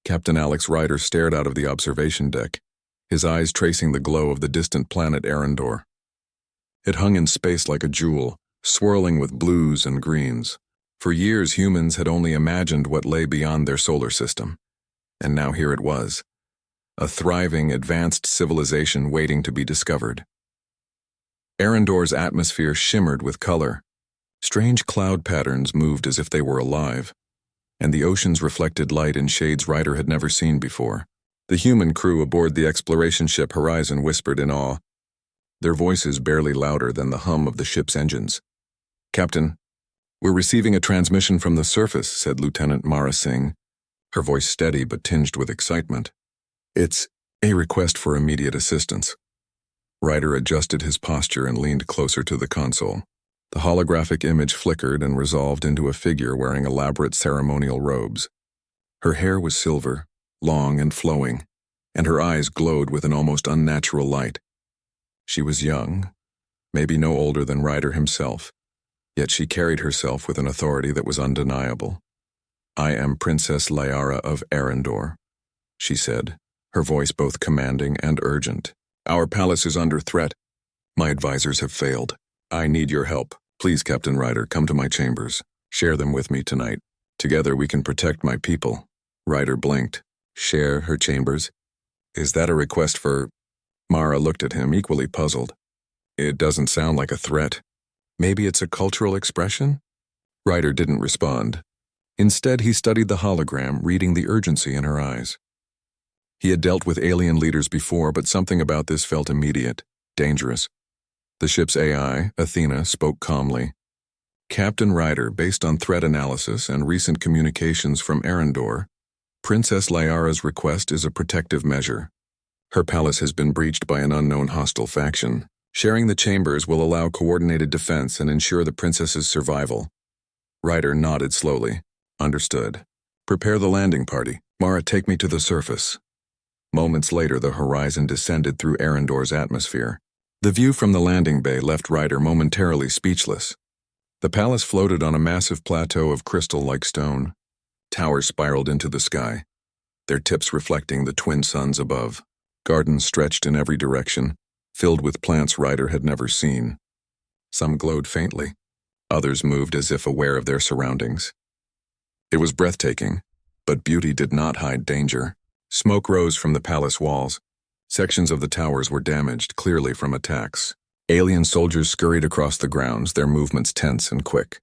Captain Alex Ryder stared out of the observation deck, his eyes tracing the glow of the distant planet Arendor. It hung in space like a jewel, swirling with blues and greens. For years, humans had only imagined what lay beyond their solar system. And now here it was, a thriving, advanced civilization waiting to be discovered. Arendor's atmosphere shimmered with color. Strange cloud patterns moved as if they were alive, and the oceans reflected light in shades Ryder had never seen before. The human crew aboard the exploration ship Horizon whispered in awe, their voices barely louder than the hum of the ship's engines. "Captain, we're receiving a transmission from the surface," said Lieutenant Mara Singh, her voice steady but tinged with excitement. "It's a request for immediate assistance." Ryder adjusted his posture and leaned closer to the console. The holographic image flickered and resolved into a figure wearing elaborate ceremonial robes. Her hair was silver, long and flowing, and her eyes glowed with an almost unnatural light. She was young, maybe no older than Ryder himself, yet she carried herself with an authority that was undeniable. "I am Princess Liara of Arendor," she said, her voice both commanding and urgent. "Our palace is under threat. My advisors have failed. I need your help. Please, Captain Ryder, come to my chambers. Share them with me tonight. Together we can protect my people." Ryder blinked. Share her chambers? Is that a request for... Mara looked at him, equally puzzled. It doesn't sound like a threat. Maybe it's a cultural expression? Ryder didn't respond. Instead, he studied the hologram, reading the urgency in her eyes. He had dealt with alien leaders before, but something about this felt immediate, dangerous. The ship's AI, Athena, spoke calmly. "Captain Ryder, based on threat analysis and recent communications from Arendor, Princess Liara's request is a protective measure. Her palace has been breached by an unknown hostile faction. Sharing the chambers will allow coordinated defense and ensure the princess's survival." Ryder nodded slowly. "Understood. Prepare the landing party. Mara, take me to the surface." Moments later, the horizon descended through Arendor's atmosphere. The view from the landing bay left Ryder momentarily speechless. The palace floated on a massive plateau of crystal-like stone. Towers spiraled into the sky, their tips reflecting the twin suns above. Gardens stretched in every direction, filled with plants Ryder had never seen. Some glowed faintly, others moved as if aware of their surroundings. It was breathtaking, but beauty did not hide danger. Smoke rose from the palace walls. Sections of the towers were damaged, clearly from attacks. Alien soldiers scurried across the grounds, their movements tense and quick.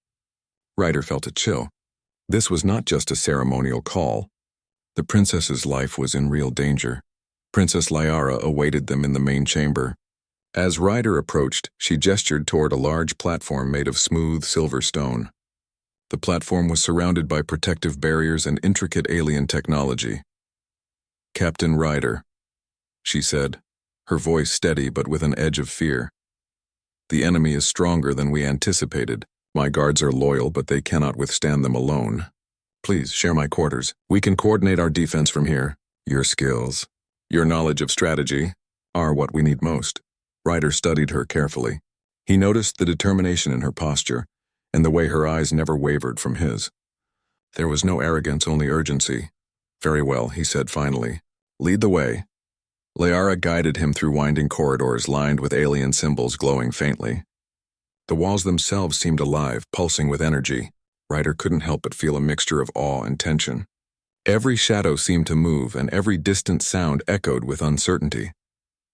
Ryder felt a chill. This was not just a ceremonial call. The princess's life was in real danger. Princess Liara awaited them in the main chamber. As Ryder approached, she gestured toward a large platform made of smooth silver stone. The platform was surrounded by protective barriers and intricate alien technology. "Captain Ryder," she said, her voice steady but with an edge of fear. "The enemy is stronger than we anticipated. My guards are loyal, but they cannot withstand them alone. Please share my quarters. We can coordinate our defense from here. Your skills, your knowledge of strategy, are what we need most." Ryder studied her carefully. He noticed the determination in her posture, and the way her eyes never wavered from his. There was no arrogance, only urgency. "Very well," he said finally. "Lead the way." Liara guided him through winding corridors lined with alien symbols glowing faintly. The walls themselves seemed alive, pulsing with energy. Ryder couldn't help but feel a mixture of awe and tension. Every shadow seemed to move, and every distant sound echoed with uncertainty.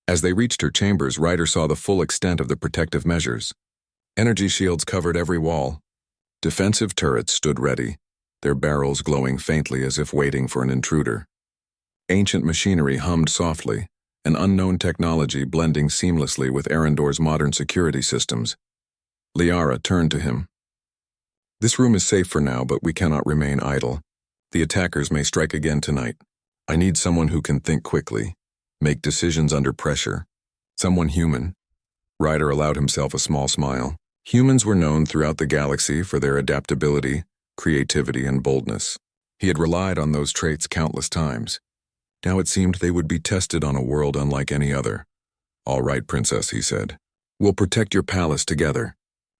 As they reached her chambers, Ryder saw the full extent of the protective measures. Energy shields covered every wall. Defensive turrets stood ready, their barrels glowing faintly as if waiting for an intruder. Ancient machinery hummed softly, an unknown technology blending seamlessly with Arendor's modern security systems. Liara turned to him. "This room is safe for now, but we cannot remain idle. The attackers may strike again tonight. I need someone who can think quickly, make decisions under pressure. Someone human." Ryder allowed himself a small smile. Humans were known throughout the galaxy for their adaptability, creativity, and boldness. He had relied on those traits countless times. Now it seemed they would be tested on a world unlike any other. "All right, Princess," he said. "We'll protect your palace together.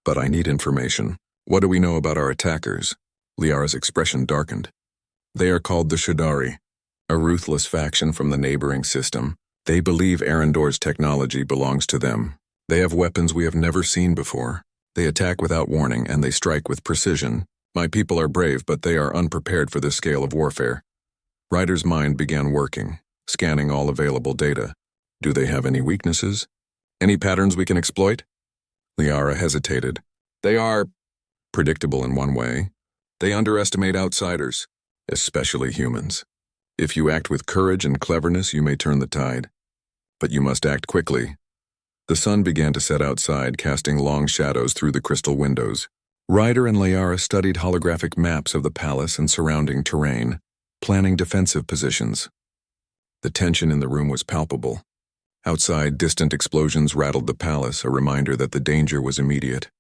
But I need information. What do we know about our attackers?" Liara's expression darkened. "They are called the Shadari. A ruthless faction from the neighboring system. They believe Arendor's technology belongs to them. They have weapons we have never seen before. They attack without warning and they strike with precision. My people are brave, but they are unprepared for this scale of warfare. Ryder's mind began working, scanning all available data. Do they have any weaknesses? Any patterns we can exploit? Liara hesitated. They are predictable in one way. They underestimate outsiders, especially humans. If you act with courage and cleverness, you may turn the tide. But you must act quickly. The sun began to set outside, casting long shadows through the crystal windows. Ryder and Liara studied holographic maps of the palace and surrounding terrain, planning defensive positions. The tension in the room was palpable. Outside, distant explosions rattled the palace, a reminder that the danger was immediate.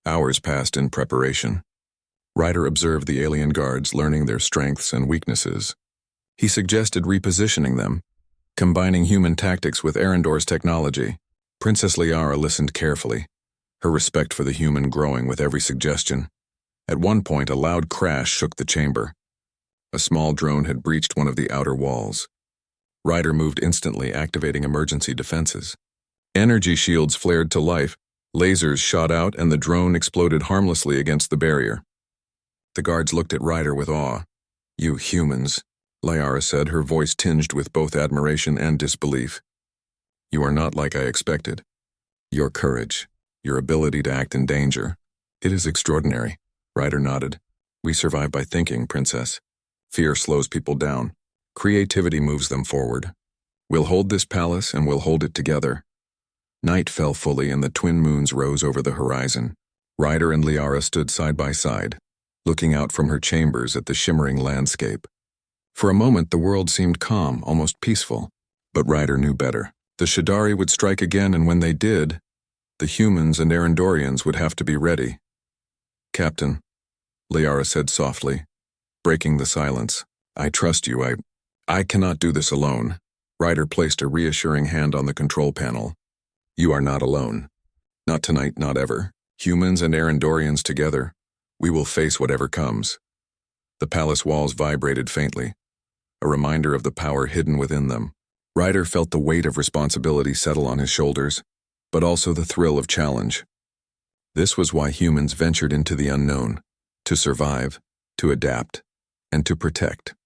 Hours passed in preparation. Ryder observed the alien guards, learning their strengths and weaknesses. He suggested repositioning them, combining human tactics with Arendor's technology. Princess Liara listened carefully, her respect for the human growing with every suggestion. At one point, a loud crash shook the chamber. A small drone had breached one of the outer walls. Ryder moved instantly, activating emergency defenses. Energy shields flared to life, lasers shot out, and the drone exploded harmlessly against the barrier. The guards looked at Ryder with awe. "You humans," Liara said, her voice tinged with both admiration and disbelief. "You are not like I expected. Your courage, your ability to act in danger, it is extraordinary." Ryder nodded. "We survive by thinking, Princess. Fear slows people down. Creativity moves them forward. We'll hold this palace and we'll hold it together." Night fell fully and the twin moons rose over the horizon. Ryder and Liara stood side by side, looking out from her chambers at the shimmering landscape. For a moment the world seemed calm, almost peaceful. But Ryder knew better. The Shadari would strike again, and when they did, the humans and Arendorians would have to be ready. "Captain," Liara said softly, breaking the silence, "I trust you. I cannot do this alone." Ryder placed a reassuring hand on the control panel. "You are not alone. Not tonight, not ever. Humans and Arendorians together. We will face whatever comes." The palace walls vibrated faintly, a reminder of the power hidden within them. Ryder felt the weight of responsibility settle on his shoulders, but also the thrill of challenge. This was why humans ventured into the unknown, to survive, to adapt, and to protect.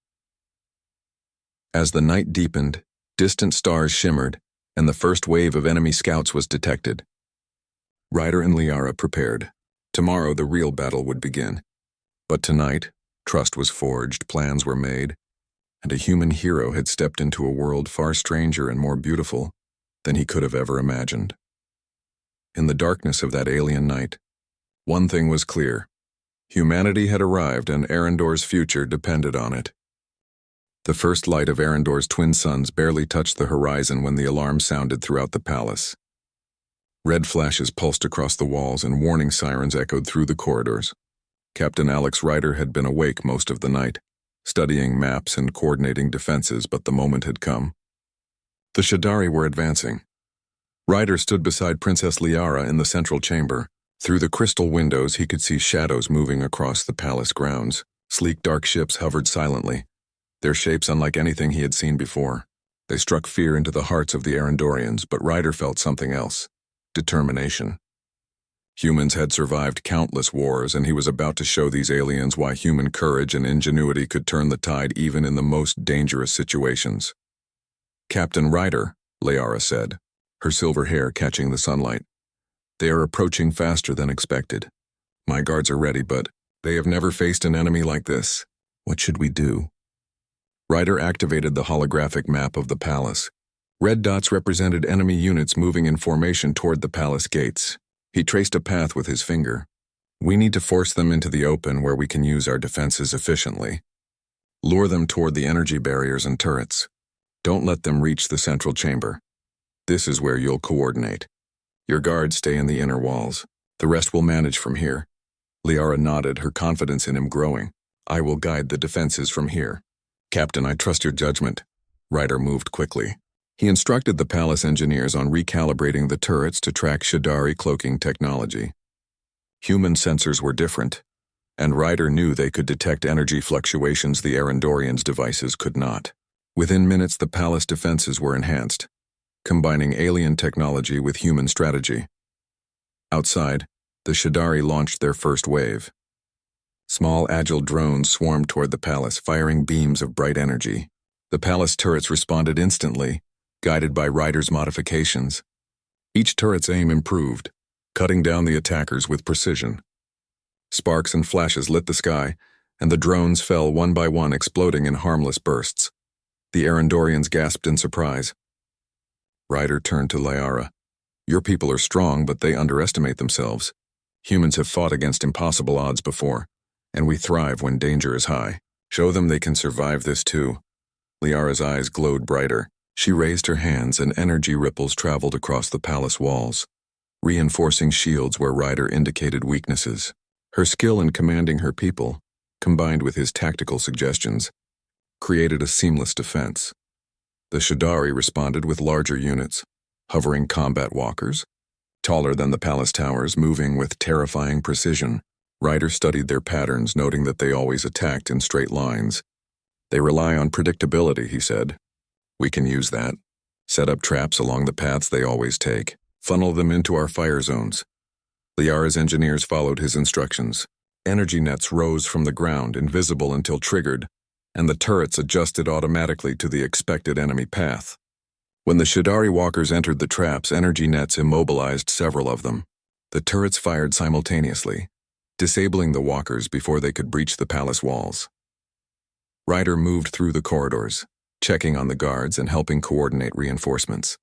As the night deepened, distant stars shimmered, and the first wave of enemy scouts was detected. Ryder and Liara prepared. Tomorrow the real battle would begin. But tonight, trust was forged, plans were made, and a human hero had stepped into a world far stranger and more beautiful than he could have ever imagined. In the darkness of that alien night, one thing was clear. Humanity had arrived and Arendor's future depended on it. The first light of Arendor's twin suns barely touched the horizon when the alarm sounded throughout the palace. Red flashes pulsed across the walls and warning sirens echoed through the corridors. Captain Alex Ryder had been awake most of the night, studying maps and coordinating defenses, but the moment had come. The Shadari were advancing. Ryder stood beside Princess Liara in the central chamber. Through the crystal windows he could see shadows moving across the palace grounds. Sleek dark ships hovered silently, their shapes unlike anything he had seen before. They struck fear into the hearts of the Arendorians, but Ryder felt something else: determination. Humans had survived countless wars, and he was about to show these aliens why human courage and ingenuity could turn the tide even in the most dangerous situations. "Captain Ryder," Liara said, her silver hair catching the sunlight. "They are approaching faster than expected. My guards are ready, but they have never faced an enemy like this. What should we do?" Ryder activated the holographic map of the palace. Red dots represented enemy units moving in formation toward the palace gates. He traced a path with his finger. "We need to force them into the open where we can use our defenses efficiently. Lure them toward the energy barriers and turrets. Don't let them reach the central chamber. This is where you'll coordinate. Your guards stay in the inner walls. The rest will manage from here." Liara nodded, her confidence in him growing. "I will guide the defenses from here." "Captain, I trust your judgment." Ryder moved quickly. He instructed the palace engineers on recalibrating the turrets to track Shadari cloaking technology. Human sensors were different, and Ryder knew they could detect energy fluctuations the Arendorians' devices could not. Within minutes, the palace defenses were enhanced, combining alien technology with human strategy. Outside, the Shadari launched their first wave. Small, agile drones swarmed toward the palace, firing beams of bright energy. The palace turrets responded instantly, guided by Ryder's modifications. Each turret's aim improved, cutting down the attackers with precision. Sparks and flashes lit the sky, and the drones fell one by one, exploding in harmless bursts. The Arendorians gasped in surprise. Ryder turned to Liara. "Your people are strong, but they underestimate themselves. Humans have fought against impossible odds before, and we thrive when danger is high. Show them they can survive this too." Liara's eyes glowed brighter. She raised her hands, and energy ripples traveled across the palace walls, reinforcing shields where Ryder indicated weaknesses. Her skill in commanding her people, combined with his tactical suggestions, created a seamless defense. The Shadari responded with larger units, hovering combat walkers, taller than the palace towers, moving with terrifying precision. Ryder studied their patterns, noting that they always attacked in straight lines. "They rely on predictability," he said. "We can use that. Set up traps along the paths they always take. Funnel them into our fire zones." Liara's engineers followed his instructions. Energy nets rose from the ground, invisible until triggered, and the turrets adjusted automatically to the expected enemy path. When the Shadari walkers entered the traps, energy nets immobilized several of them. The turrets fired simultaneously, disabling the walkers before they could breach the palace walls. Ryder moved through the corridors, checking on the guards and helping coordinate reinforcements.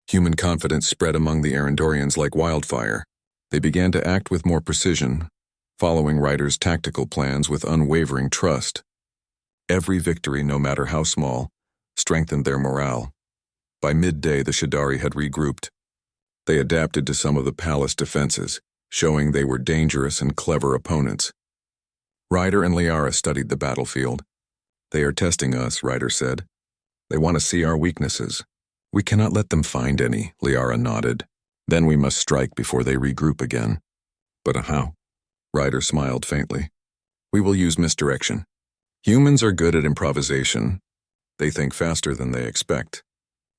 Human confidence spread among the Arendorians like wildfire. They began to act with more precision, following Ryder's tactical plans with unwavering trust. Every victory, no matter how small, strengthened their morale. By midday, the Shadari had regrouped. They adapted to some of the palace defenses, showing they were dangerous and clever opponents. Ryder and Liara studied the battlefield. "They are testing us," Ryder said. "They want to see our weaknesses. We cannot let them find any," Liara nodded. "Then we must strike before they regroup again." "But how?" Ryder smiled faintly. "We will use misdirection. Humans are good at improvisation. They think faster than they expect.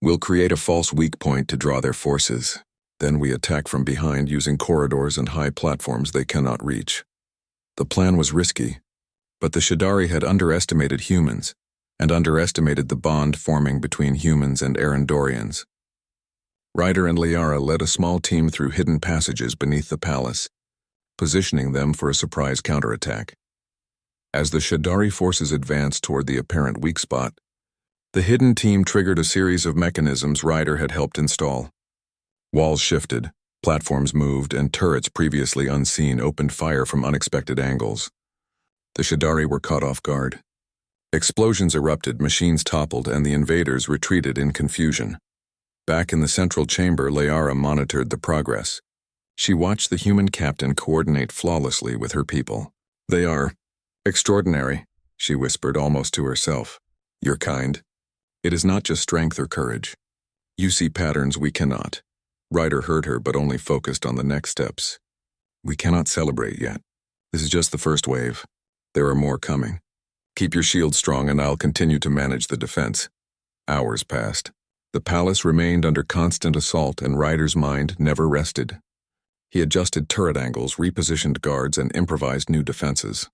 We'll create a false weak point to draw their forces. Then we attack from behind using corridors and high platforms they cannot reach." The plan was risky, but the Shadari had underestimated humans, and underestimated the bond forming between humans and Arendorians. Ryder and Liara led a small team through hidden passages beneath the palace, positioning them for a surprise counterattack. As the Shadari forces advanced toward the apparent weak spot, the hidden team triggered a series of mechanisms Ryder had helped install. Walls shifted, platforms moved, and turrets previously unseen opened fire from unexpected angles. The Shadari were caught off guard. Explosions erupted, machines toppled, and the invaders retreated in confusion. Back in the central chamber, Liara monitored the progress. She watched the human captain coordinate flawlessly with her people. "They are extraordinary," she whispered almost to herself. "Your kind. It is not just strength or courage. You see patterns we cannot." Ryder heard her, but only focused on the next steps. "We cannot celebrate yet. This is just the first wave. There are more coming. Keep your shield strong and I'll continue to manage the defense." Hours passed. The palace remained under constant assault, and Ryder's mind never rested. He adjusted turret angles, repositioned guards, and improvised new defenses.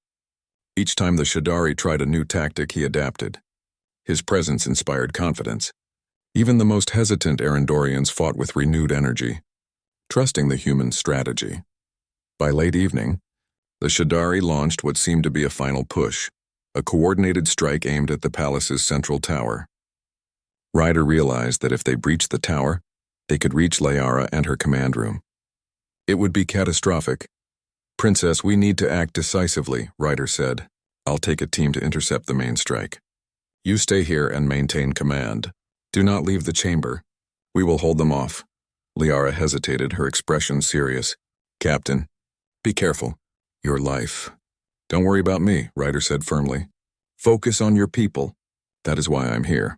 Each time the Shadari tried a new tactic, he adapted. His presence inspired confidence. Even the most hesitant Arendorians fought with renewed energy, trusting the human strategy. By late evening, the Shadari launched what seemed to be a final push, a coordinated strike aimed at the palace's central tower. Ryder realized that if they breached the tower, they could reach Liara and her command room. It would be catastrophic. "Princess, we need to act decisively," Ryder said. "I'll take a team to intercept the main strike. You stay here and maintain command. Do not leave the chamber. We will hold them off." Liara hesitated, her expression serious. "Captain, be careful. Your life." "Don't worry about me," Ryder said firmly. "Focus on your people. That is why I'm here."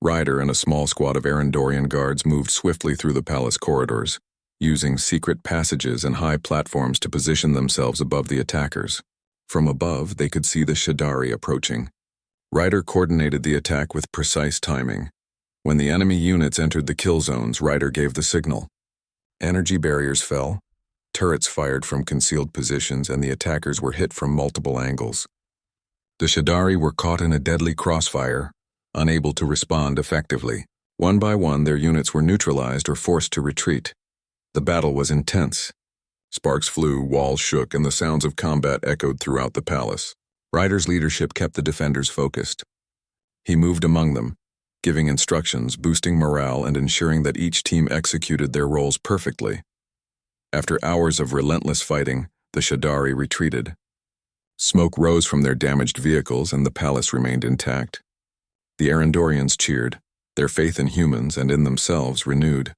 Ryder and a small squad of Arendorian guards moved swiftly through the palace corridors, using secret passages and high platforms to position themselves above the attackers. From above, they could see the Shadari approaching. Ryder coordinated the attack with precise timing. When the enemy units entered the kill zones, Ryder gave the signal. Energy barriers fell, turrets fired from concealed positions, and the attackers were hit from multiple angles. The Shadari were caught in a deadly crossfire, unable to respond effectively. One by one, their units were neutralized or forced to retreat. The battle was intense. Sparks flew, walls shook, and the sounds of combat echoed throughout the palace. Ryder's leadership kept the defenders focused. He moved among them, giving instructions, boosting morale, and ensuring that each team executed their roles perfectly. After hours of relentless fighting, the Shadari retreated. Smoke rose from their damaged vehicles, and the palace remained intact. The Arendorians cheered, their faith in humans and in themselves renewed.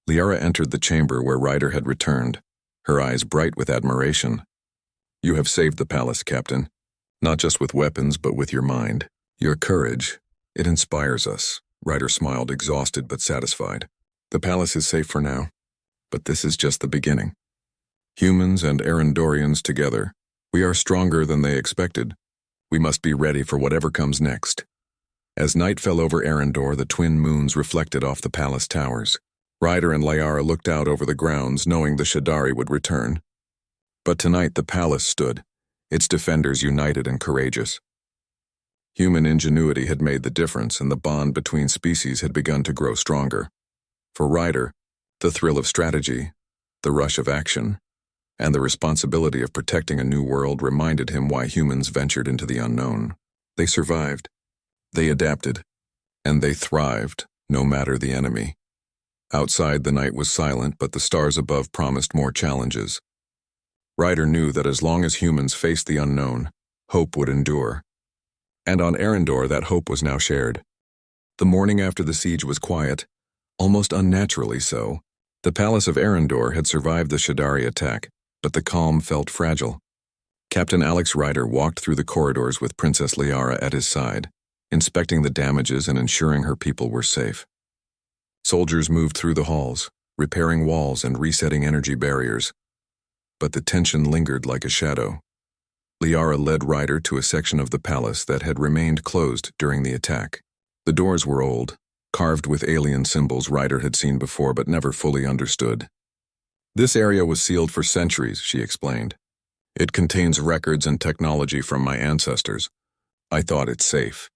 Liara entered the chamber where Ryder had returned, her eyes bright with admiration. "You have saved the palace, Captain. Not just with weapons, but with your mind. Your courage, it inspires us." Ryder smiled, exhausted but satisfied. "The palace is safe for now, but this is just the beginning. Humans and Arendorians together, we are stronger than they expected. We must be ready for whatever comes next." As night fell over Arendor, the twin moons reflected off the palace towers. Ryder and Liara looked out over the grounds, knowing the Shadari would return. But tonight the palace stood, its defenders united and courageous. Human ingenuity had made the difference, and the bond between species had begun to grow stronger. For Ryder, the thrill of strategy, the rush of action, and the responsibility of protecting a new world reminded him why humans ventured into the unknown. They survived, they adapted, and they thrived, no matter the enemy. Outside, the night was silent, but the stars above promised more challenges. Ryder knew that as long as humans faced the unknown, hope would endure. And on Arendor, that hope was now shared. The morning after the siege was quiet, almost unnaturally so. The palace of Arendor had survived the Shadari attack, but the calm felt fragile. Captain Alex Ryder walked through the corridors with Princess Liara at his side, inspecting the damages and ensuring her people were safe. Soldiers moved through the halls, repairing walls and resetting energy barriers. But the tension lingered like a shadow. Liara led Ryder to a section of the palace that had remained closed during the attack. The doors were old, carved with alien symbols Ryder had seen before but never fully understood. "This area was sealed for centuries," she explained. "It contains records and technology from my ancestors. I thought it safe."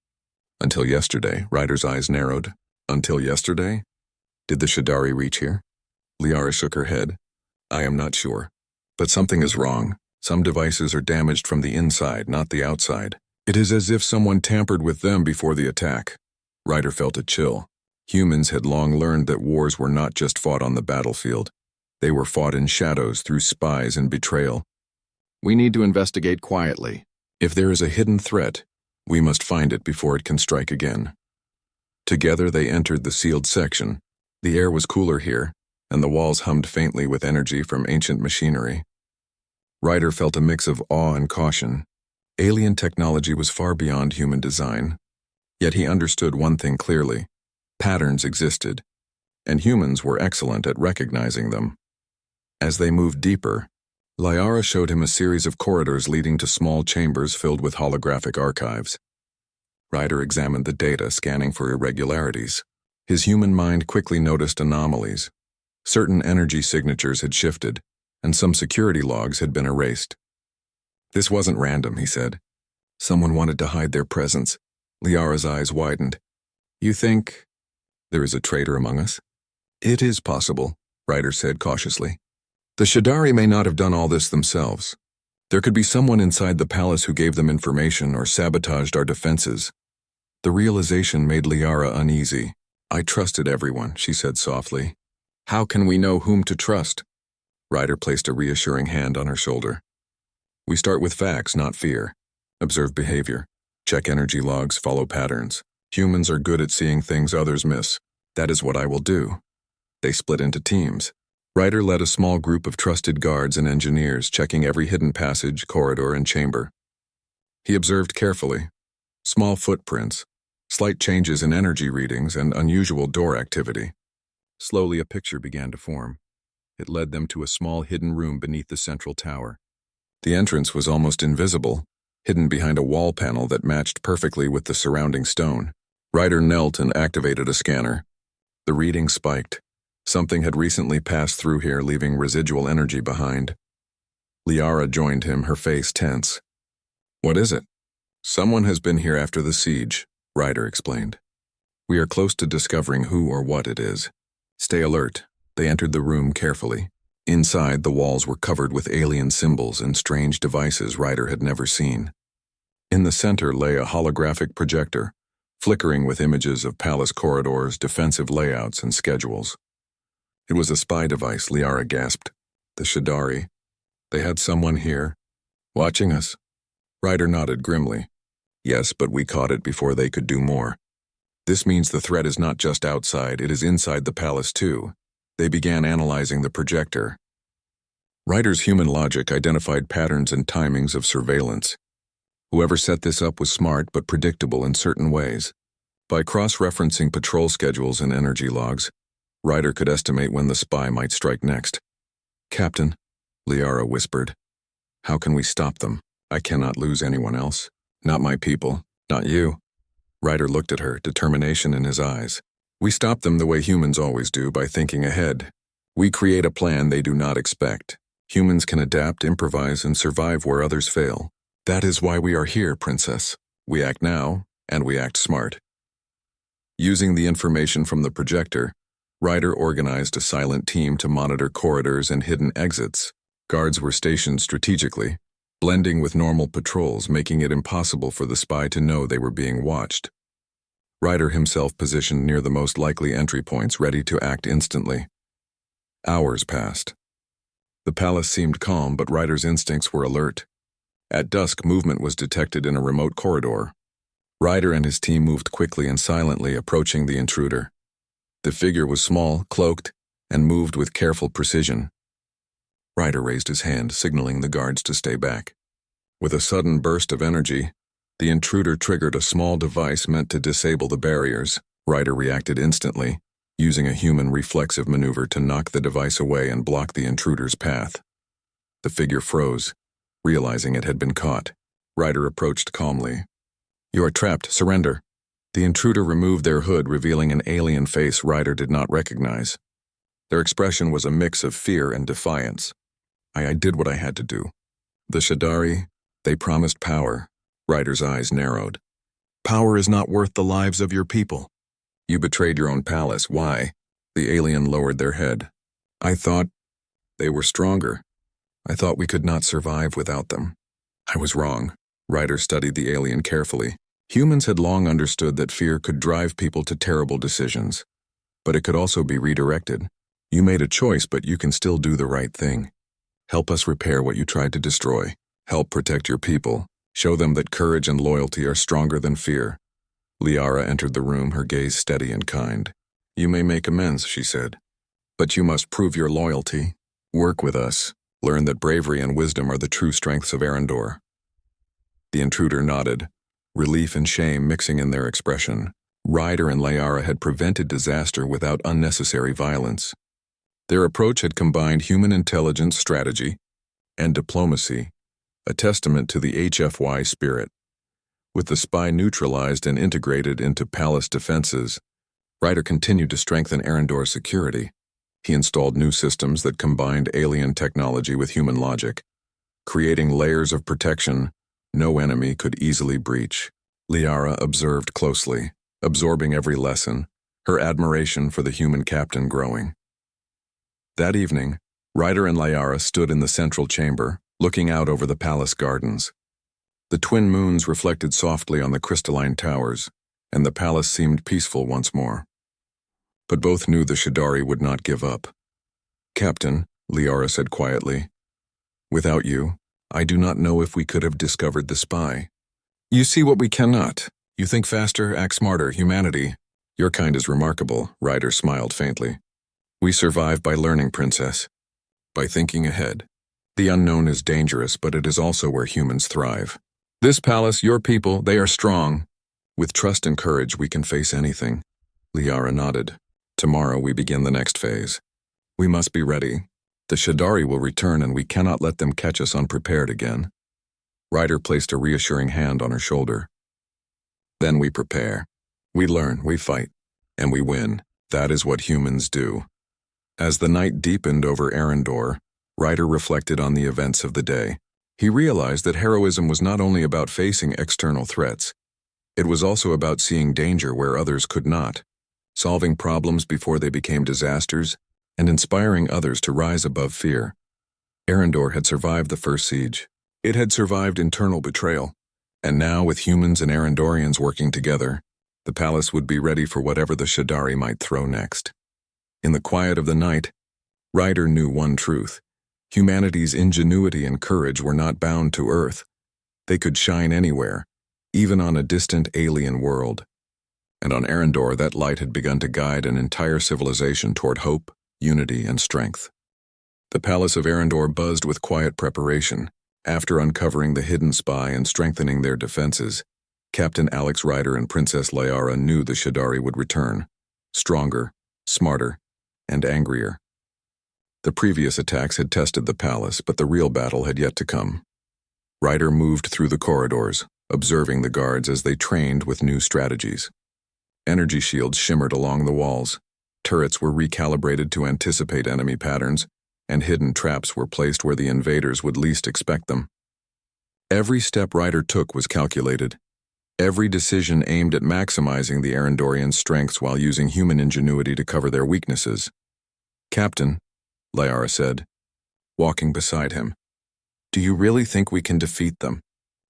Until yesterday, Ryder's eyes narrowed. Until yesterday? Did the Shadari reach here? Liara shook her head. "I am not sure. But something is wrong. Some devices are damaged from the inside, not the outside. It is as if someone tampered with them before the attack." Ryder felt a chill. Humans had long learned that wars were not just fought on the battlefield. They were fought in shadows through spies and betrayal. "We need to investigate quietly. If there is a hidden threat, we must find it before it can strike again." Together they entered the sealed section. The air was cooler here, and the walls hummed faintly with energy from ancient machinery. Ryder felt a mix of awe and caution. Alien technology was far beyond human design. Yet he understood one thing clearly. Patterns existed, and humans were excellent at recognizing them. As they moved deeper, Liara showed him a series of corridors leading to small chambers filled with holographic archives. Ryder examined the data, scanning for irregularities. His human mind quickly noticed anomalies. Certain energy signatures had shifted, and some security logs had been erased. "This wasn't random," he said. "Someone wanted to hide their presence." Liara's eyes widened. "You think there is a traitor among us?" "It is possible," Ryder said cautiously. "The Shadari may not have done all this themselves. There could be someone inside the palace who gave them information or sabotaged our defenses." The realization made Liara uneasy. "I trusted everyone," she said softly. "How can we know whom to trust?" Ryder placed a reassuring hand on her shoulder. "We start with facts, not fear. Observe behavior. Check energy logs, follow patterns. Humans are good at seeing things others miss. That is what I will do." They split into teams. Ryder led a small group of trusted guards and engineers, checking every hidden passage, corridor, and chamber. He observed carefully. Small footprints, slight changes in energy readings, and unusual door activity. Slowly a picture began to form. It led them to a small hidden room beneath the central tower. The entrance was almost invisible, hidden behind a wall panel that matched perfectly with the surrounding stone. Ryder knelt and activated a scanner. The reading spiked. Something had recently passed through here, leaving residual energy behind. Liara joined him, her face tense. "What is it?" "Someone has been here after the siege," Ryder explained. "We are close to discovering who or what it is. Stay alert." They entered the room carefully. Inside, the walls were covered with alien symbols and strange devices Ryder had never seen. In the center lay a holographic projector, flickering with images of palace corridors, defensive layouts, and schedules. It was a spy device, Liara gasped. The Shadari. They had someone here, watching us. Ryder nodded grimly. "Yes, but we caught it before they could do more. This means the threat is not just outside, it is inside the palace too." They began analyzing the projector. Ryder's human logic identified patterns and timings of surveillance. Whoever set this up was smart but predictable in certain ways. By cross-referencing patrol schedules and energy logs, Ryder could estimate when the spy might strike next. "Captain," Liara whispered, "how can we stop them? I cannot lose anyone else. Not my people, not you." Ryder looked at her, determination in his eyes. "We stop them the way humans always do, by thinking ahead. We create a plan they do not expect. Humans can adapt, improvise, and survive where others fail. That is why we are here, Princess. We act now, and we act smart." Using the information from the projector, Ryder organized a silent team to monitor corridors and hidden exits. Guards were stationed strategically, blending with normal patrols, making it impossible for the spy to know they were being watched. Ryder himself positioned near the most likely entry points, ready to act instantly. Hours passed. The palace seemed calm, but Ryder's instincts were alert. At dusk, movement was detected in a remote corridor. Ryder and his team moved quickly and silently, approaching the intruder. The figure was small, cloaked, and moved with careful precision. Ryder raised his hand, signaling the guards to stay back. With a sudden burst of energy, the intruder triggered a small device meant to disable the barriers. Ryder reacted instantly, using a human reflexive maneuver to knock the device away and block the intruder's path. The figure froze, realizing it had been caught. Ryder approached calmly. "You are trapped. Surrender." The intruder removed their hood, revealing an alien face Ryder did not recognize. Their expression was a mix of fear and defiance. I did what I had to do. The Shadari, they promised power." Ryder's eyes narrowed. "Power is not worth the lives of your people. You betrayed your own palace. Why?" The alien lowered their head. "I thought they were stronger. I thought we could not survive without them." "I was wrong." Ryder studied the alien carefully. Humans had long understood that fear could drive people to terrible decisions. But it could also be redirected. You made a choice, but you can still do the right thing. Help us repair what you tried to destroy. Help protect your people. Show them that courage and loyalty are stronger than fear. Liara entered the room, her gaze steady and kind. "You may make amends," she said. "But you must prove your loyalty. Work with us. Learn that bravery and wisdom are the true strengths of Arendor." The intruder nodded, relief and shame mixing in their expression. Ryder and Liara had prevented disaster without unnecessary violence. Their approach had combined human intelligence, strategy, and diplomacy, a testament to the HFY spirit. With the spy neutralized and integrated into palace defenses, Ryder continued to strengthen Arendor's security. He installed new systems that combined alien technology with human logic, creating layers of protection no enemy could easily breach. Liara observed closely, absorbing every lesson, her admiration for the human captain growing. That evening, Ryder and Liara stood in the central chamber, looking out over the palace gardens. The twin moons reflected softly on the crystalline towers, and the palace seemed peaceful once more. But both knew the Shadari would not give up. "Captain," Liara said quietly, "without you, I do not know if we could have discovered the spy. You see what we cannot. You think faster, act smarter, humanity. Your kind is remarkable," Ryder smiled faintly. "We survive by learning, Princess. By thinking ahead. The unknown is dangerous, but it is also where humans thrive. This palace, your people, they are strong. With trust and courage, we can face anything." Liara nodded. "Tomorrow we begin the next phase. We must be ready. The Shadari will return and we cannot let them catch us unprepared again." Ryder placed a reassuring hand on her shoulder. Then we prepare. We learn, we fight, and we win. That is what humans do. As the night deepened over Arendor, Ryder reflected on the events of the day. He realized that heroism was not only about facing external threats, it was also about seeing danger where others could not, solving problems before they became disasters, and inspiring others to rise above fear. Arendor had survived the first siege. It had survived internal betrayal, and now, with humans and Arendorians working together, the palace would be ready for whatever the Shadari might throw next. In the quiet of the night, Ryder knew one truth. Humanity's ingenuity and courage were not bound to Earth. They could shine anywhere, even on a distant alien world. And on Arendor, that light had begun to guide an entire civilization toward hope, unity, and strength. The palace of Arendor buzzed with quiet preparation. After uncovering the hidden spy and strengthening their defenses, Captain Alex Ryder and Princess Liara knew the Shadari would return, stronger, smarter, and angrier. The previous attacks had tested the palace, but the real battle had yet to come. Ryder moved through the corridors, observing the guards as they trained with new strategies. Energy shields shimmered along the walls, turrets were recalibrated to anticipate enemy patterns, and hidden traps were placed where the invaders would least expect them. Every step Ryder took was calculated. Every decision aimed at maximizing the Arendorians' strengths while using human ingenuity to cover their weaknesses. "Captain," Liara said, walking beside him, "do you really think we can defeat them?"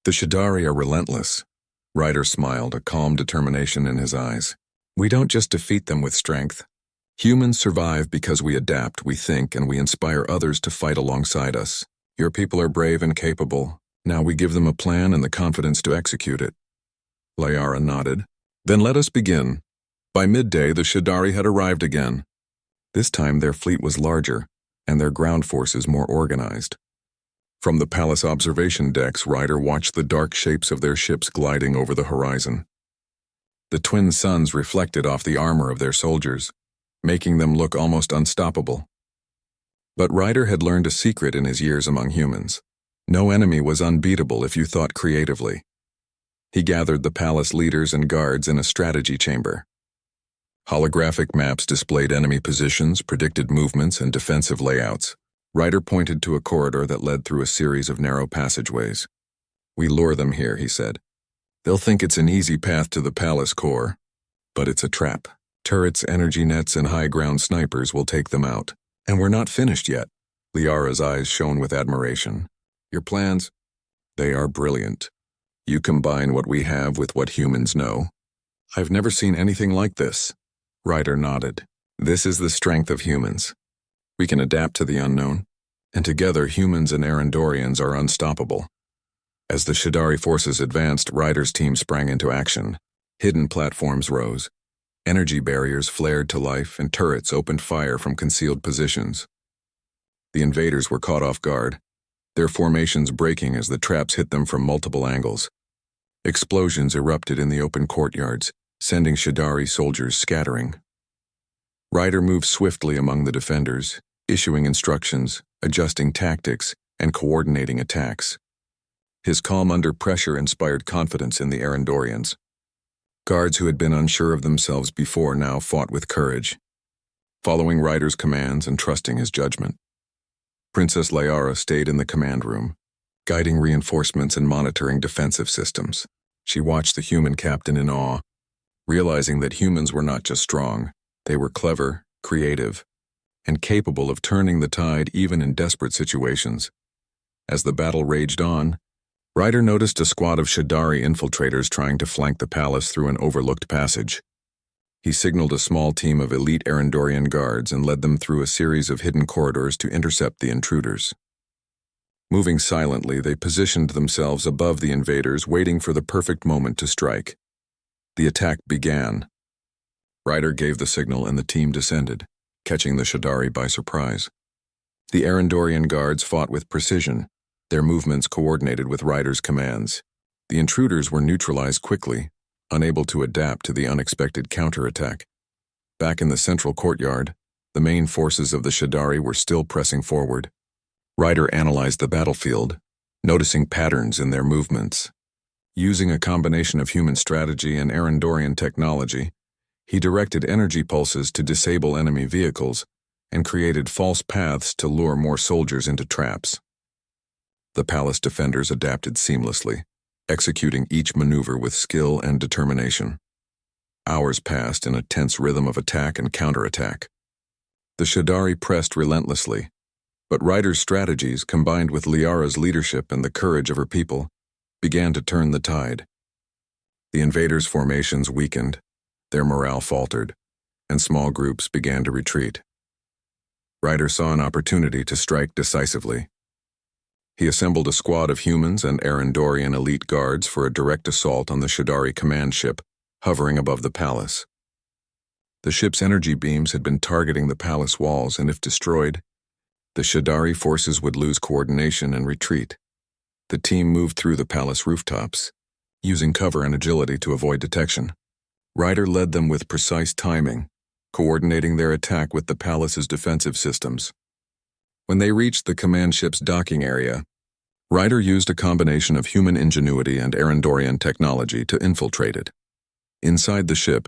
"The Shadari are relentless." Ryder smiled, a calm determination in his eyes. "We don't just defeat them with strength. Humans survive because we adapt, we think, and we inspire others to fight alongside us. Your people are brave and capable. Now we give them a plan and the confidence to execute it." Liara nodded. "Then let us begin." By midday, the Shadari had arrived again. This time their fleet was larger, and their ground forces more organized. From the palace observation decks, Ryder watched the dark shapes of their ships gliding over the horizon. The twin suns reflected off the armor of their soldiers, making them look almost unstoppable. But Ryder had learned a secret in his years among humans. No enemy was unbeatable if you thought creatively. He gathered the palace leaders and guards in a strategy chamber. Holographic maps displayed enemy positions, predicted movements, and defensive layouts. Ryder pointed to a corridor that led through a series of narrow passageways. "We lure them here," he said. "They'll think it's an easy path to the palace core, but it's a trap. Turrets, energy nets, and high-ground snipers will take them out. And we're not finished yet." Liara's eyes shone with admiration. "Your plans? They are brilliant. You combine what we have with what humans know. I've never seen anything like this." Ryder nodded. "This is the strength of humans. We can adapt to the unknown, and together humans and Arendorians are unstoppable." As the Shadari forces advanced, Ryder's team sprang into action. Hidden platforms rose. Energy barriers flared to life, and turrets opened fire from concealed positions. The invaders were caught off guard, their formations breaking as the traps hit them from multiple angles. Explosions erupted in the open courtyards, sending Shadari soldiers scattering. Ryder moved swiftly among the defenders, issuing instructions, adjusting tactics, and coordinating attacks. His calm under pressure inspired confidence in the Arendorians. Guards who had been unsure of themselves before now fought with courage, following Ryder's commands and trusting his judgment. Princess Liara stayed in the command room, guiding reinforcements and monitoring defensive systems. She watched the human captain in awe, realizing that humans were not just strong, they were clever, creative, and capable of turning the tide even in desperate situations. As the battle raged on, Ryder noticed a squad of Shadari infiltrators trying to flank the palace through an overlooked passage. He signaled a small team of elite Arendorian guards and led them through a series of hidden corridors to intercept the intruders. Moving silently, they positioned themselves above the invaders, waiting for the perfect moment to strike. The attack began. Ryder gave the signal and the team descended, catching the Shadari by surprise. The Arendorian guards fought with precision, their movements coordinated with Ryder's commands. The intruders were neutralized quickly, unable to adapt to the unexpected counterattack. Back in the central courtyard, the main forces of the Shadari were still pressing forward. Ryder analyzed the battlefield, noticing patterns in their movements. Using a combination of human strategy and Arendorian technology, he directed energy pulses to disable enemy vehicles and created false paths to lure more soldiers into traps. The palace defenders adapted seamlessly, executing each maneuver with skill and determination. Hours passed in a tense rhythm of attack and counterattack. The Shadari pressed relentlessly, but Ryder's strategies, combined with Liara's leadership and the courage of her people, began to turn the tide. The invaders' formations weakened, their morale faltered, and small groups began to retreat. Ryder saw an opportunity to strike decisively. He assembled a squad of humans and Arendorian elite guards for a direct assault on the Shadari command ship hovering above the palace. The ship's energy beams had been targeting the palace walls, and if destroyed, the Shadari forces would lose coordination and retreat. The team moved through the palace rooftops, using cover and agility to avoid detection. Ryder led them with precise timing, coordinating their attack with the palace's defensive systems. When they reached the command ship's docking area, Ryder used a combination of human ingenuity and Arendorian technology to infiltrate it. Inside the ship,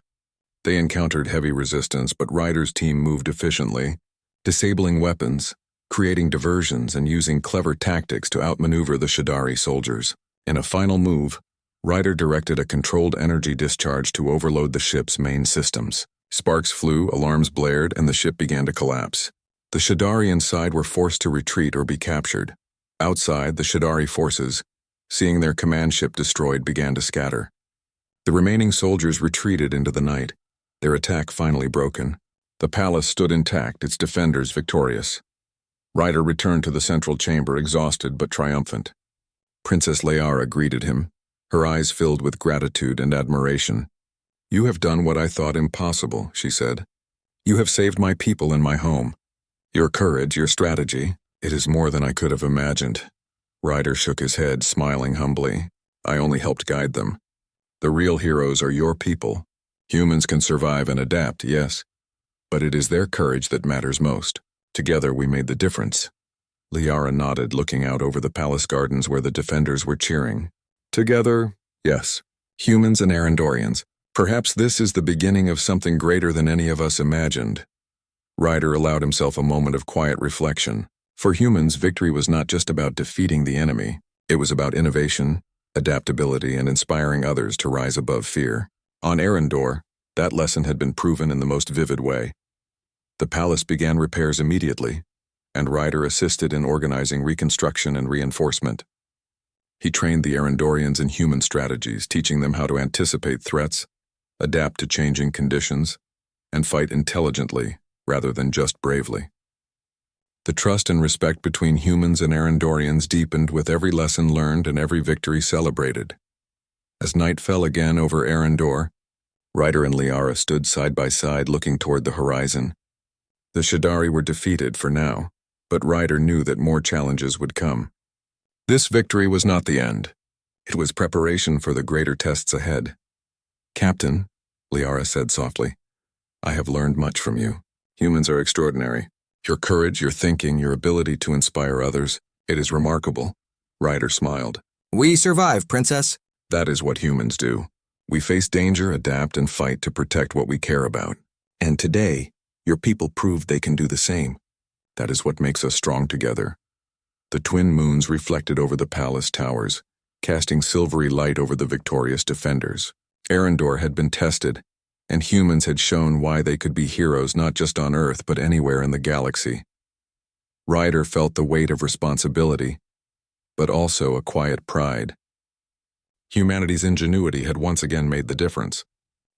they encountered heavy resistance, but Ryder's team moved efficiently, disabling weapons, creating diversions, and using clever tactics to outmaneuver the Shadari soldiers. In a final move, Ryder directed a controlled energy discharge to overload the ship's main systems. Sparks flew, alarms blared, and the ship began to collapse. The Shadari inside were forced to retreat or be captured. Outside, the Shadari forces, seeing their command ship destroyed, began to scatter. The remaining soldiers retreated into the night, their attack finally broken. The palace stood intact, its defenders victorious. Ryder returned to the central chamber, exhausted but triumphant. Princess Liara greeted him, her eyes filled with gratitude and admiration. "You have done what I thought impossible," she said. "You have saved my people and my home. Your courage, your strategy, it is more than I could have imagined." Ryder shook his head, smiling humbly. "I only helped guide them. The real heroes are your people. Humans can survive and adapt, yes, but it is their courage that matters most. Together we made the difference." Liara nodded, looking out over the palace gardens where the defenders were cheering. "Together, yes, humans and Arendorians. Perhaps this is the beginning of something greater than any of us imagined." Ryder allowed himself a moment of quiet reflection. For humans, victory was not just about defeating the enemy. It was about innovation, adaptability, and inspiring others to rise above fear. On Arendor, that lesson had been proven in the most vivid way. The palace began repairs immediately, and Ryder assisted in organizing reconstruction and reinforcement. He trained the Arendorians in human strategies, teaching them how to anticipate threats, adapt to changing conditions, and fight intelligently rather than just bravely. The trust and respect between humans and Arendorians deepened with every lesson learned and every victory celebrated. As night fell again over Arendor, Ryder and Liara stood side by side looking toward the horizon. The Shadari were defeated for now, but Ryder knew that more challenges would come. This victory was not the end. It was preparation for the greater tests ahead. "Captain," Liara said softly, "I have learned much from you. Humans are extraordinary. Your courage, your thinking, your ability to inspire others, it is remarkable." Ryder smiled. "We survive, Princess." "That is what humans do. We face danger, adapt, and fight to protect what we care about. And today, your people proved they can do the same. That is what makes us strong together." The twin moons reflected over the palace towers, casting silvery light over the victorious defenders. Arendor had been tested, and humans had shown why they could be heroes not just on Earth but anywhere in the galaxy. Ryder felt the weight of responsibility, but also a quiet pride. Humanity's ingenuity had once again made the difference.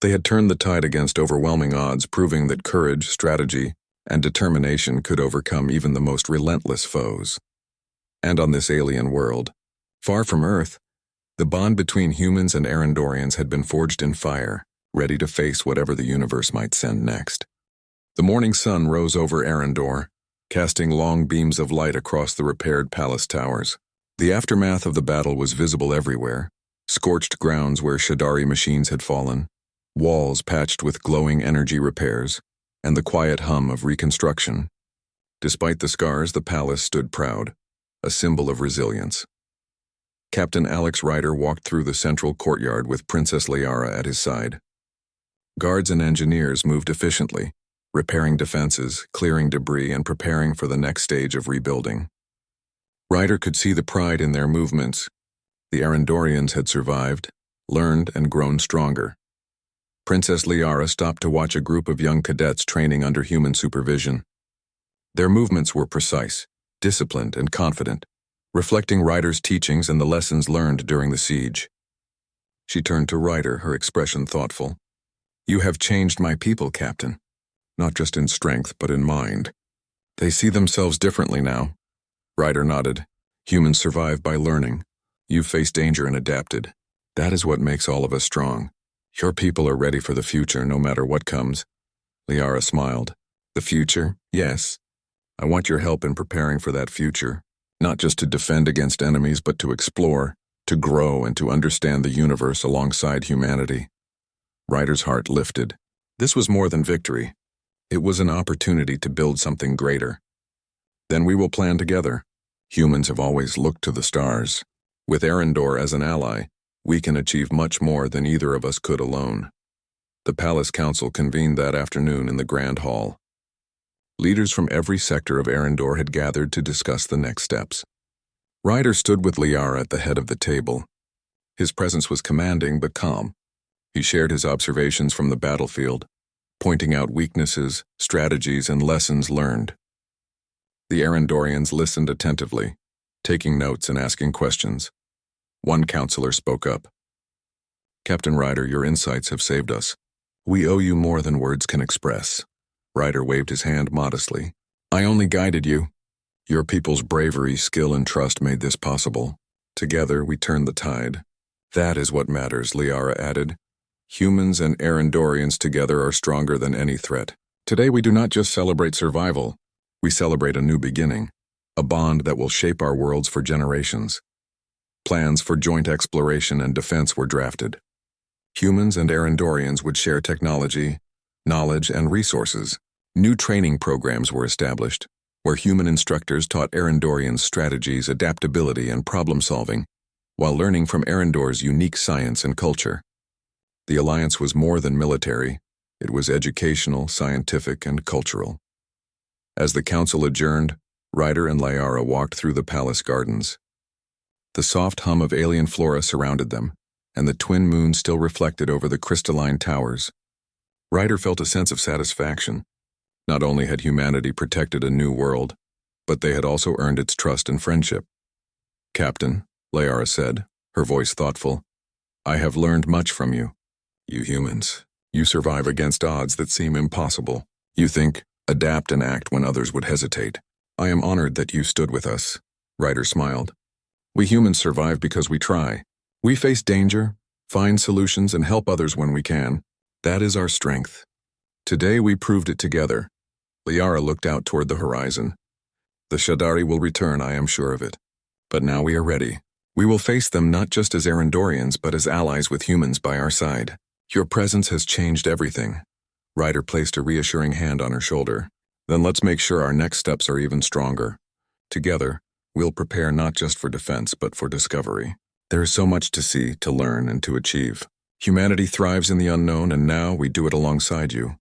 They had turned the tide against overwhelming odds, proving that courage, strategy, and determination could overcome even the most relentless foes. And on this alien world, far from Earth, the bond between humans and Arendorians had been forged in fire, ready to face whatever the universe might send next. The morning sun rose over Arendor, casting long beams of light across the repaired palace towers. The aftermath of the battle was visible everywhere: scorched grounds where Shadari machines had fallen, walls patched with glowing energy repairs, and the quiet hum of reconstruction. Despite the scars, the palace stood proud, a symbol of resilience. Captain Alex Ryder walked through the central courtyard with Princess Liara at his side. Guards and engineers moved efficiently, repairing defenses, clearing debris, and preparing for the next stage of rebuilding. Ryder could see the pride in their movements. The Arendorians had survived, learned, and grown stronger. Princess Liara stopped to watch a group of young cadets training under human supervision. Their movements were precise, disciplined, and confident, reflecting Ryder's teachings and the lessons learned during the siege. She turned to Ryder, her expression thoughtful. "You have changed my people, Captain. Not just in strength, but in mind. They see themselves differently now." Ryder nodded. "Humans survive by learning. You've faced danger and adapted. That is what makes all of us strong. Your people are ready for the future, no matter what comes." Liara smiled. "The future? Yes. I want your help in preparing for that future. Not just to defend against enemies, but to explore, to grow, and to understand the universe alongside humanity." Ryder's heart lifted. This was more than victory. It was an opportunity to build something greater. "Then we will plan together. Humans have always looked to the stars. With Arendor as an ally, we can achieve much more than either of us could alone." The Palace Council convened that afternoon in the Grand Hall. Leaders from every sector of Arendor had gathered to discuss the next steps. Ryder stood with Liara at the head of the table. His presence was commanding but calm. He shared his observations from the battlefield, pointing out weaknesses, strategies, and lessons learned. The Arendorians listened attentively, taking notes and asking questions. One counselor spoke up. "Captain Ryder, your insights have saved us. We owe you more than words can express." Ryder waved his hand modestly. "I only guided you. Your people's bravery, skill, and trust made this possible. Together, we turned the tide. That is what matters," Liara added. "Humans and Arendorians together are stronger than any threat. Today we do not just celebrate survival, we celebrate a new beginning, a bond that will shape our worlds for generations." Plans for joint exploration and defense were drafted. Humans and Arendorians would share technology, knowledge, and resources. New training programs were established, where human instructors taught Arendorians strategies, adaptability, and problem-solving, while learning from Arendor's unique science and culture. The alliance was more than military. It was educational, scientific, and cultural. As the council adjourned, Ryder and Liara walked through the palace gardens. The soft hum of alien flora surrounded them, and the twin moons still reflected over the crystalline towers. Ryder felt a sense of satisfaction. Not only had humanity protected a new world, but they had also earned its trust and friendship. "Captain," Liara said, her voice thoughtful, "I have learned much from you. You humans, you survive against odds that seem impossible. You think, adapt, and act when others would hesitate. I am honored that you stood with us." Ryder smiled. "We humans survive because we try. We face danger, find solutions, and help others when we can. That is our strength. Today we proved it together." Liara looked out toward the horizon. "The Shadari will return, I am sure of it. But now we are ready. We will face them not just as Arendorians, but as allies with humans by our side. Your presence has changed everything." Ryder placed a reassuring hand on her shoulder. "Then let's make sure our next steps are even stronger. Together, we'll prepare not just for defense, but for discovery. There is so much to see, to learn, and to achieve. Humanity thrives in the unknown, and now we do it alongside you."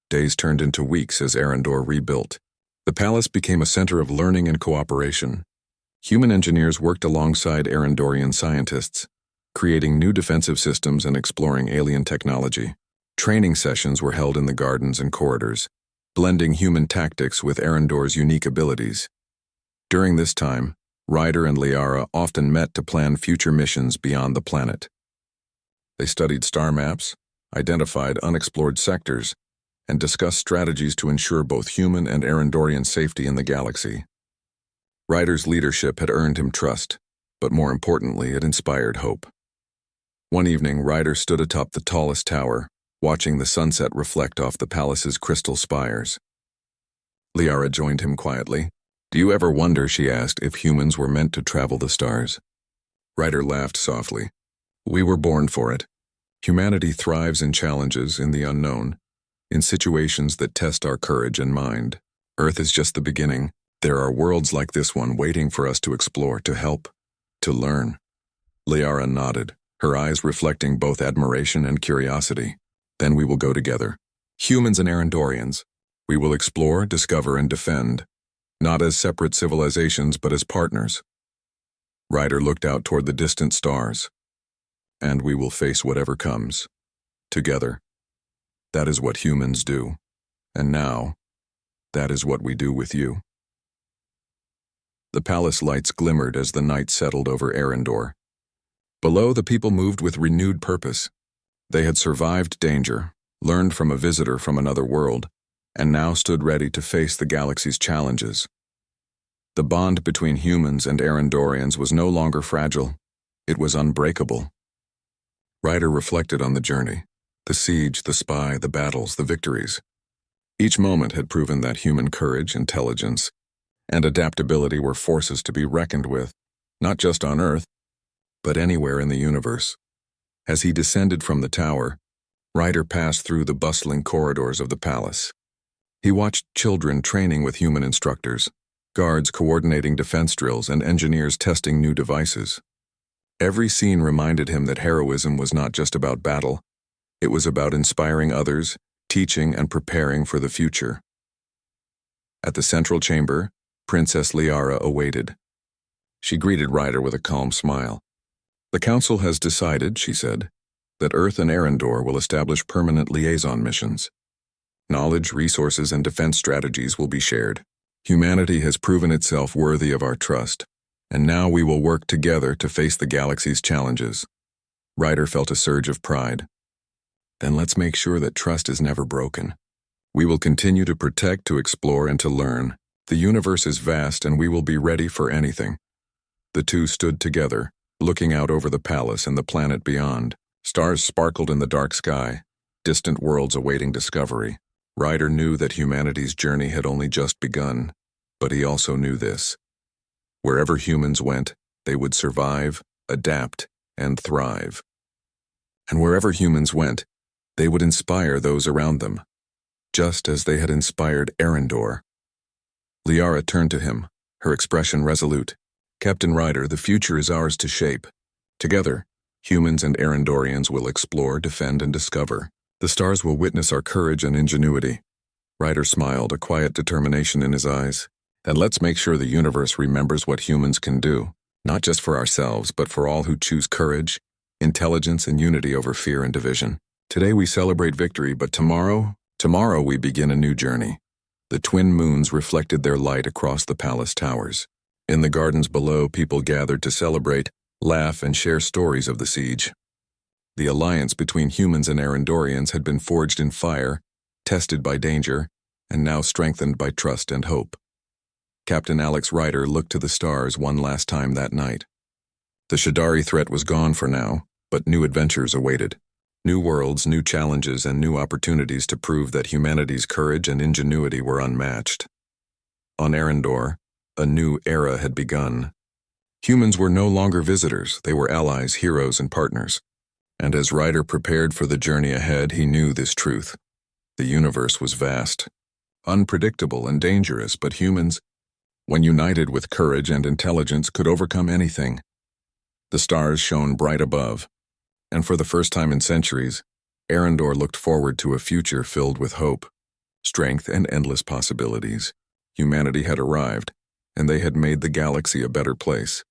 Days turned into weeks as Arendor rebuilt. The palace became a center of learning and cooperation. Human engineers worked alongside Arendorian scientists, creating new defensive systems and exploring alien technology. Training sessions were held in the gardens and corridors, blending human tactics with Arendor's unique abilities. During this time, Ryder and Liara often met to plan future missions beyond the planet. They studied star maps, identified unexplored sectors, and discussed strategies to ensure both human and Arendorian safety in the galaxy. Ryder's leadership had earned him trust, but more importantly, it inspired hope. One evening, Ryder stood atop the tallest tower, watching the sunset reflect off the palace's crystal spires. Liara joined him quietly. "Do you ever wonder," she asked, "if humans were meant to travel the stars?" Ryder laughed softly. "We were born for it. Humanity thrives in challenges, in the unknown, in situations that test our courage and mind. Earth is just the beginning. There are worlds like this one waiting for us to explore, to help, To learn. Liara nodded, her eyes reflecting both admiration and curiosity. Then we will go together. Humans and Arendorians. We will explore, discover, and defend. Not as separate civilizations, but as partners. Ryder looked out toward the distant stars. And we will face whatever comes. Together. That is what humans do. And now, that is what we do with you. The palace lights glimmered as the night settled over Arendor. Below, the people moved with renewed purpose. They had survived danger, learned from a visitor from another world, and now stood ready to face the galaxy's challenges. The bond between humans and Arendorians was no longer fragile. It was unbreakable. Ryder reflected on the journey, the siege, the spy, the battles, the victories. Each moment had proven that human courage, intelligence, and adaptability were forces to be reckoned with, not just on Earth, but anywhere in the universe. As he descended from the tower, Ryder passed through the bustling corridors of the palace. He watched children training with human instructors, guards coordinating defense drills, and engineers testing new devices. Every scene reminded him that heroism was not just about battle, it was about inspiring others, teaching and preparing for the future. At the central chamber, Princess Liara awaited. She greeted Ryder with a calm smile. "The Council has decided," she said, "that Earth and Arendor will establish permanent liaison missions. Knowledge, resources, and defense strategies will be shared. Humanity has proven itself worthy of our trust, and now we will work together to face the galaxy's challenges." Ryder felt a surge of pride. "Then let's make sure that trust is never broken. We will continue to protect, to explore, and to learn. The universe is vast, and we will be ready for anything." The two stood together, looking out over the palace and the planet beyond. Stars sparkled in the dark sky, distant worlds awaiting discovery. Ryder knew that humanity's journey had only just begun, but he also knew this. Wherever humans went, they would survive, adapt, and thrive. And wherever humans went, they would inspire those around them, just as they had inspired Arendor. Liara turned to him, her expression resolute. "Captain Ryder, the future is ours to shape. Together, humans and Arendorians will explore, defend, and discover. The stars will witness our courage and ingenuity." Ryder smiled, a quiet determination in his eyes. "And let's make sure the universe remembers what humans can do, not just for ourselves, but for all who choose courage, intelligence, and unity over fear and division. Today we celebrate victory, but tomorrow we begin a new journey." The twin moons reflected their light across the palace towers. In the gardens below, people gathered to celebrate, laugh, and share stories of the siege. The alliance between humans and Arendorians had been forged in fire, tested by danger, and now strengthened by trust and hope. Captain Alex Ryder looked to the stars one last time that night. The Shadari threat was gone for now, but new adventures awaited. New worlds, new challenges, and new opportunities to prove that humanity's courage and ingenuity were unmatched. On Arendor, a new era had begun. Humans were no longer visitors, they were allies, heroes, and partners. And as Ryder prepared for the journey ahead, he knew this truth. The universe was vast, unpredictable, and dangerous, but humans, when united with courage and intelligence, could overcome anything. The stars shone bright above, and for the first time in centuries, Arendor looked forward to a future filled with hope, strength, and endless possibilities. Humanity had arrived, and they had made the galaxy a better place.